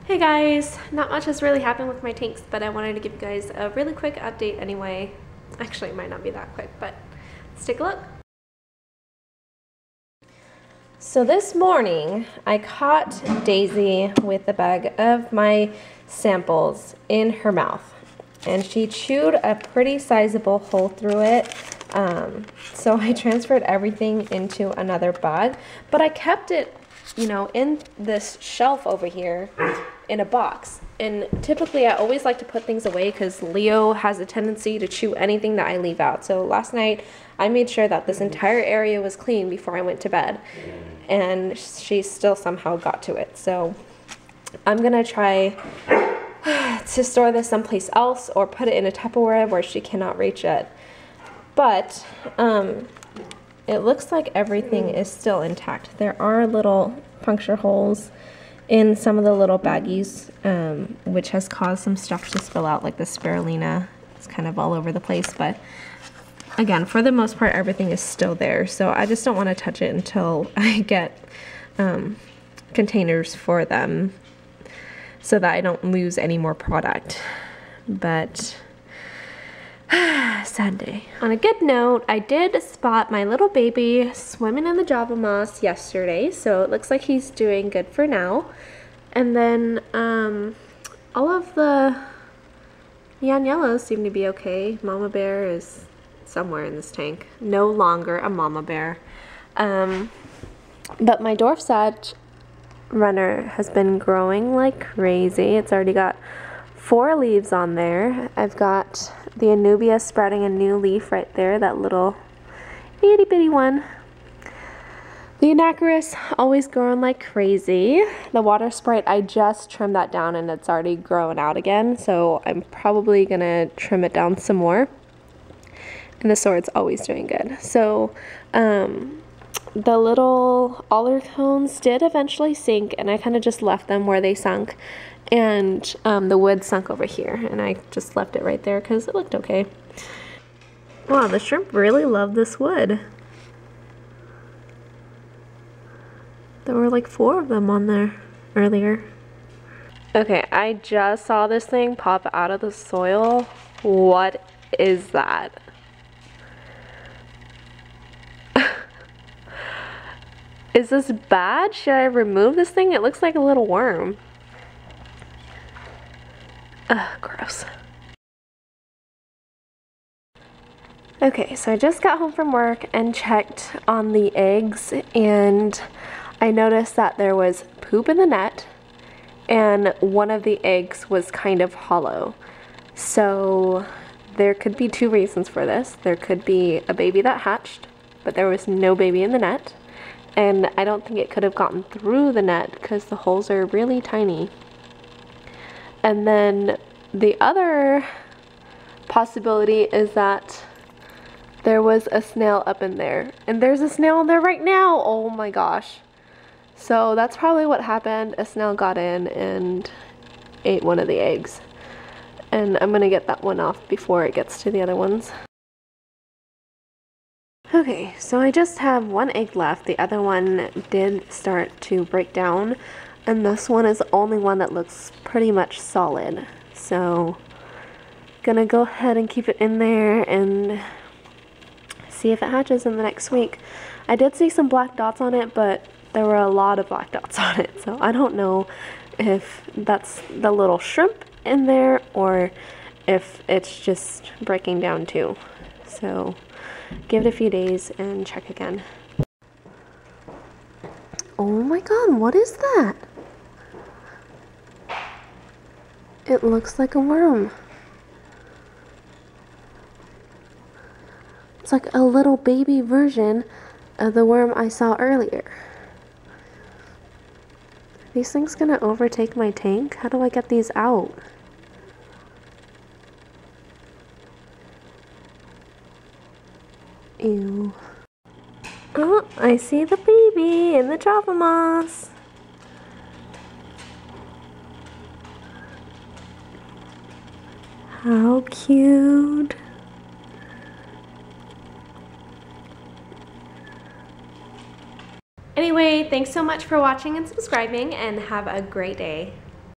Hey guys, not much has really happened with my tanks, but I wanted to give you guys a really quick update anyway. Actually, it might not be that quick, but let's take a look. So this morning, I caught Daisy with a bag of my samples in her mouth, and she chewed a pretty sizable hole through it. So I transferred everything into another bag, but I kept it, in this shelf over here in a box. And typically I always like to put things away because Leo has a tendency to chew anything that I leave out. So last night I made sure that this entire area was clean before I went to bed, and she still somehow got to it. So I'm gonna try to store this someplace else or put it in a Tupperware where she cannot reach it. But it looks like everything is still intact. There are little puncture holes in some of the little baggies, which has caused some stuff to spill out, like the spirulina. It's kind of all over the place, but again, for the most part, everything is still there. So I just don't want to touch it until I get containers for them so that I don't lose any more product. But sad day. On a good note, I did spot my little baby swimming in the Java moss yesterday, so it looks like he's doing good for now. And then all of the neon yellows seem to be okay. Mama bear is somewhere in this tank. No longer a mama bear. But my dwarf sage runner has been growing like crazy. It's already got 4 leaves on there. I've got the Anubia sprouting a new leaf right there, that little itty bitty one. The Anacharis always growing like crazy. The water sprite, I just trimmed that down and it's already growing out again, so I'm probably gonna trim it down some more. And the sword's always doing good. So the little alder cones did eventually sink, and I kind of just left them where they sunk. And the wood sunk over here, and I just left it right there because it looked okay. Wow, the shrimp really love this wood. There were like 4 of them on there earlier. Okay, I just saw this thing pop out of the soil. What is that? Is this bad? Should I remove this thing? It looks like a little worm. Ugh, gross. Okay, so I just got home from work and checked on the eggs, and I noticed that there was poop in the net and one of the eggs was kind of hollow. So there could be 2 reasons for this. There could be a baby that hatched, but there was no baby in the net. And I don't think it could have gotten through the net because the holes are really tiny. And then the other possibility is that there was a snail up in there. And there's a snail in there right now! Oh my gosh. So that's probably what happened. A snail got in and ate one of the eggs. And I'm gonna get that one off before it gets to the other ones. Okay, so I just have 1 egg left. The other one did start to break down, and this one is the only one that looks pretty much solid. So gonna go ahead and keep it in there and see if it hatches in the next week. I did see some black dots on it, but there were a lot of black dots on it, so I don't know if that's the little shrimp in there or if it's just breaking down too. So give it a few days and check again. Oh my god, what is that? It looks like a worm. It's like a little baby version of the worm I saw earlier. Are these things gonna overtake my tank? How do I get these out? Ew. Oh, I see the baby in the Java moss. How cute. Anyway, thanks so much for watching and subscribing, and have a great day.